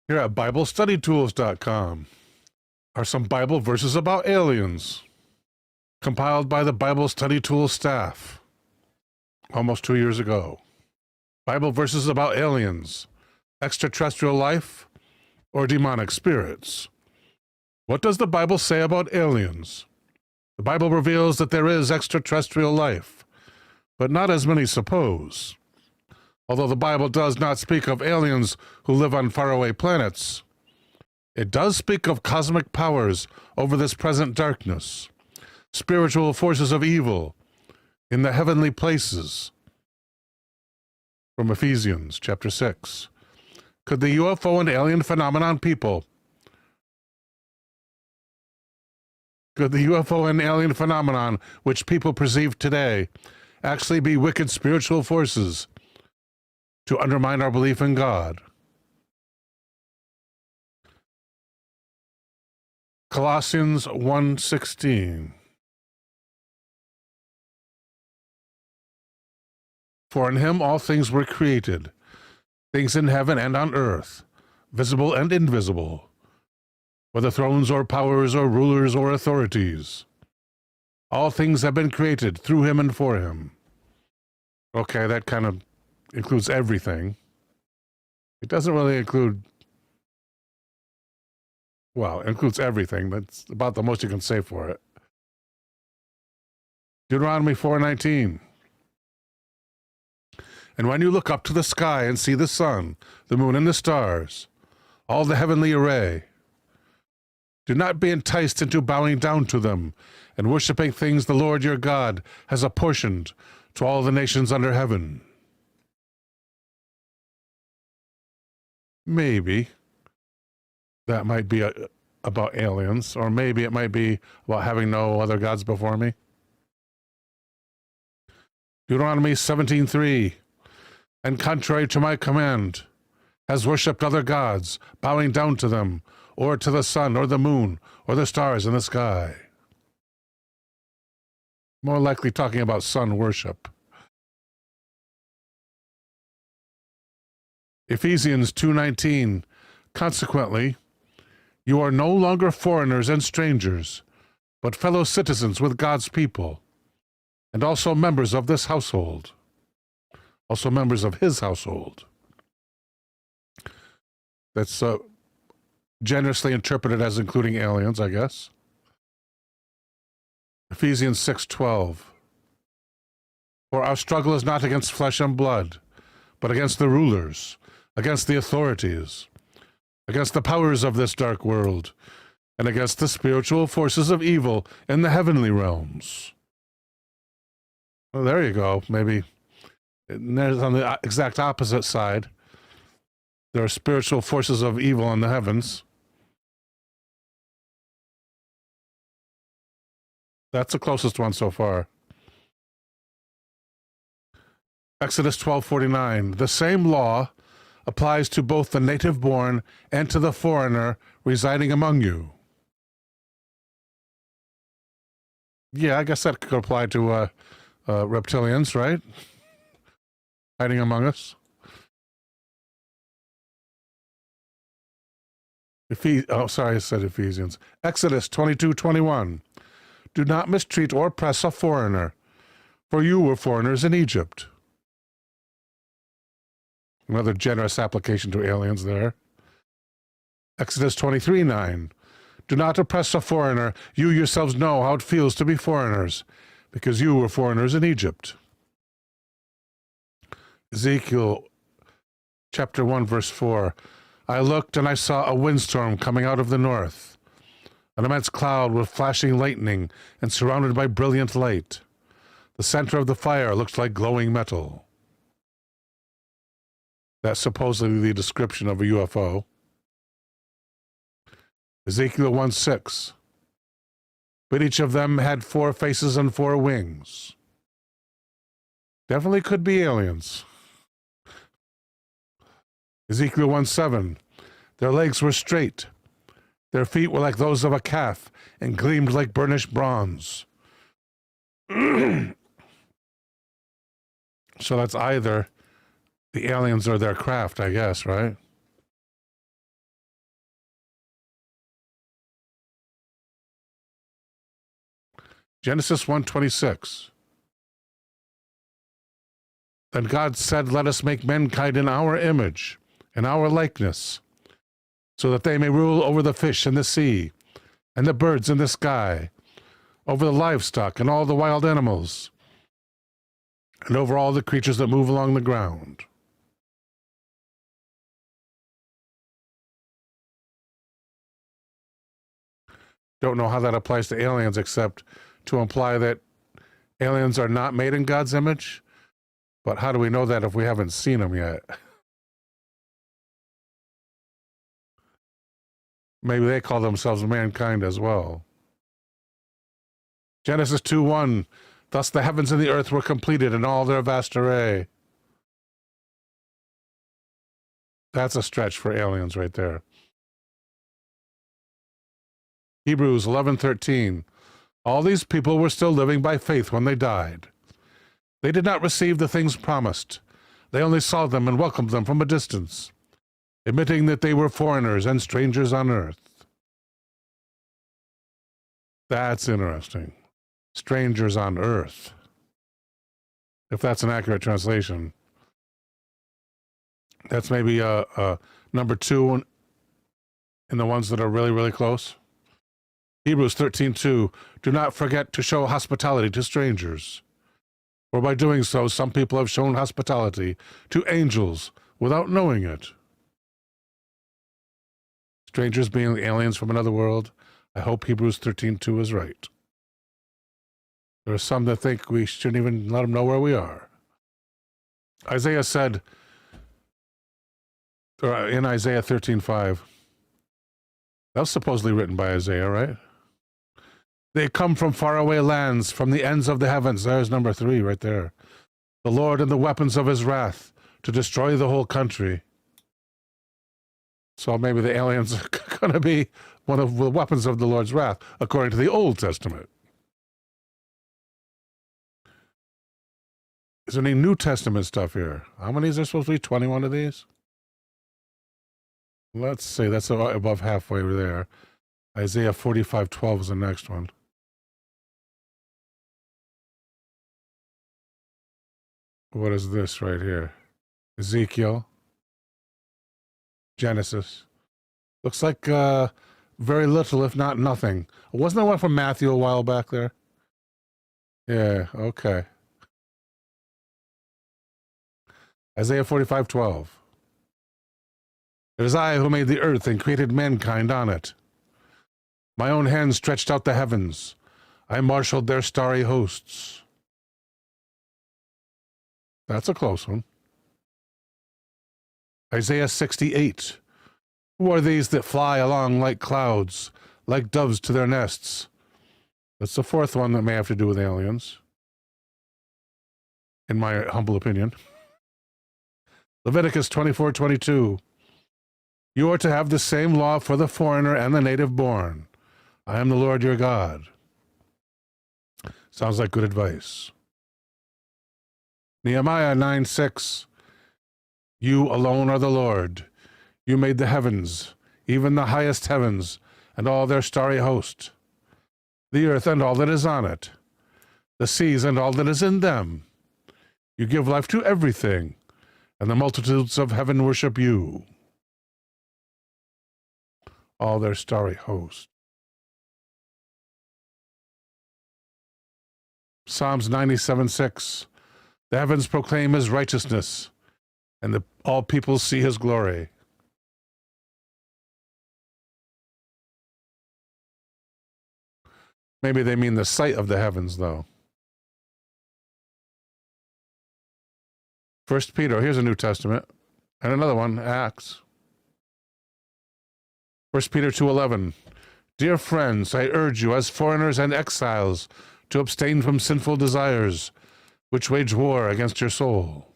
Here at BibleStudyTools.com are some Bible verses about aliens, compiled by the Bible Study Tools staff almost 2 years ago. Bible verses about aliens, extraterrestrial life, or demonic spirits. What does the Bible say about aliens? The Bible reveals that there is extraterrestrial life, but not as many suppose. Although the Bible does not speak of aliens who live on faraway planets, it does speak of cosmic powers over this present darkness, spiritual forces of evil in the heavenly places. From Ephesians chapter 6. Could the UFO and alien phenomenon which people perceive today actually be wicked spiritual forces to undermine our belief in God? Colossians 1:16. For in him all things were created, things in heaven and on earth, visible and invisible, whether thrones or powers or rulers or authorities. All things have been created through him and for him. Okay, that kind of includes everything. It doesn't really include, well, it includes everything. That's about the most you can say for it. Deuteronomy 4:19. And when you look up to the sky and see the sun, the moon, and the stars, all the heavenly array, do not be enticed into bowing down to them and worshiping things the Lord your God has apportioned to all the nations under heaven. Maybe that might be about aliens, or maybe it might be about having no other gods before me. Deuteronomy 17:3. And contrary to my command, has worshipped other gods, bowing down to them, or to the sun, or the moon, or the stars in the sky. More likely talking about sun worship. Ephesians 2:19. Consequently, you are no longer foreigners and strangers, but fellow citizens with God's people, and also members of this household. Also members of his household. That's generously interpreted as including aliens, I guess. Ephesians 6:12. For our struggle is not against flesh and blood, but against the rulers, against the authorities, against the powers of this dark world, and against the spiritual forces of evil in the heavenly realms. Well, there you go. Maybe there's on the exact opposite side. There are spiritual forces of evil in the heavens. That's the closest one so far. Exodus 12:49. The same law applies to both the native born and to the foreigner residing among you. Yeah, I guess that could apply to reptilians, right? Hiding among us. I said Ephesians. Exodus 22:21. Do not mistreat or oppress a foreigner, for you were foreigners in Egypt. Another generous application to aliens there. Exodus 23:9. Do not oppress a foreigner. You yourselves know how it feels to be foreigners, because you were foreigners in Egypt. Ezekiel chapter 1, verse 4. I looked and I saw a windstorm coming out of the north, an immense cloud with flashing lightning and surrounded by brilliant light. The center of the fire looked like glowing metal. That's supposedly the description of a UFO. Ezekiel 1:6. But each of them had 4 faces and 4 wings. Definitely could be aliens. Ezekiel 1:7. Their legs were straight. Their feet were like those of a calf and gleamed like burnished bronze. So that's either the aliens or their craft, I guess, right? Genesis 1:26. Then God said, let us make mankind in our image, in our likeness, so that they may rule over the fish in the sea, and the birds in the sky, over the livestock and all the wild animals, and over all the creatures that move along the ground. Don't know how that applies to aliens, except to imply that aliens are not made in God's image. But how do we know that if we haven't seen them yet? Maybe they call themselves mankind as well. Genesis 2:1. Thus the heavens and the earth were completed in all their vast array. That's a stretch for aliens right there. Hebrews 11:13. All these people were still living by faith when they died. They did not receive the things promised. They only saw them and welcomed them from a distance, admitting that they were foreigners and strangers on earth. That's interesting. Strangers on earth. If that's an accurate translation. That's maybe number 2 in the ones that are really, really close. Hebrews 13:2. Do not forget to show hospitality to strangers. For by doing so, some people have shown hospitality to angels without knowing it. Strangers being aliens from another world. I hope Hebrews 13:2 is right. There are some that think we shouldn't even let them know where we are. Isaiah said, or in Isaiah 13:5, that was supposedly written by Isaiah, right? They come from faraway lands, from the ends of the heavens. There's number 3 right there. The Lord and the weapons of his wrath, to destroy the whole country. So maybe the aliens are going to be one of the weapons of the Lord's wrath, according to the Old Testament. Is there any New Testament stuff here? How many is there supposed to be? 21 of these? Let's see. That's above halfway there. Isaiah 45:12 is the next one. What is this right here? Ezekiel. Genesis. Looks like very little, if not nothing. Wasn't there one from Matthew a while back there? Yeah, okay. Isaiah 45:12. It is I who made the earth and created mankind on it. My own hand stretched out the heavens. I marshaled their starry hosts. That's a close one. Isaiah 68. Who are these that fly along like clouds, like doves to their nests? That's the 4th one that may have to do with aliens, in my humble opinion. Leviticus 24:22. You are to have the same law for the foreigner and the native born. I am the Lord your God. Sounds like good advice. Nehemiah 9:6. You alone are the Lord. You made the heavens, even the highest heavens, and all their starry host, the earth and all that is on it, the seas and all that is in them. You give life to everything, and the multitudes of heaven worship you. All their starry host. Psalms 97:6. The heavens proclaim his righteousness, and all peoples see his glory. Maybe they mean the sight of the heavens, though. 1 Peter, here's a New Testament, and another one, Acts. 1 Peter 2:11. Dear friends, I urge you as foreigners and exiles to abstain from sinful desires, which wage war against your soul.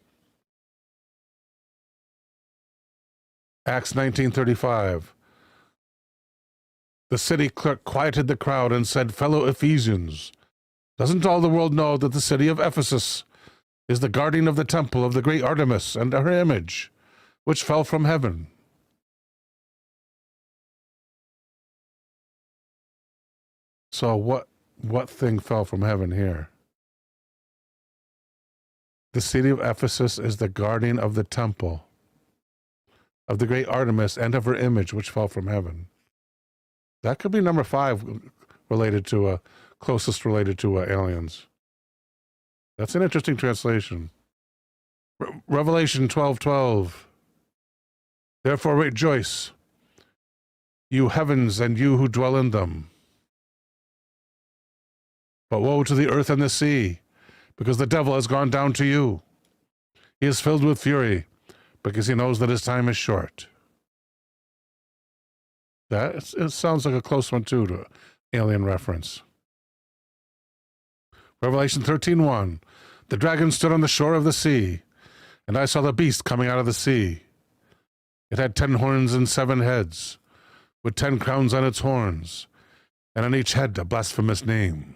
Acts 19:35. The city clerk quieted the crowd and said, fellow Ephesians, doesn't all the world know that the city of Ephesus is the guardian of the temple of the great Artemis and her image, which fell from heaven? So what What thing fell from heaven here? The city of Ephesus is the guardian of the temple of the great Artemis and of her image, which fell from heaven. That could be number 5, closest related to aliens. That's an interesting translation. Revelation 12:12. Therefore rejoice, you heavens and you who dwell in them. But woe to the earth and the sea, because the devil has gone down to you. He is filled with fury, because he knows that his time is short. It sounds like a close one too, to alien reference. Revelation 13:1. The dragon stood on the shore of the sea, and I saw the beast coming out of the sea. It had 10 horns and 7 heads, with 10 crowns on its horns, and on each head a blasphemous name.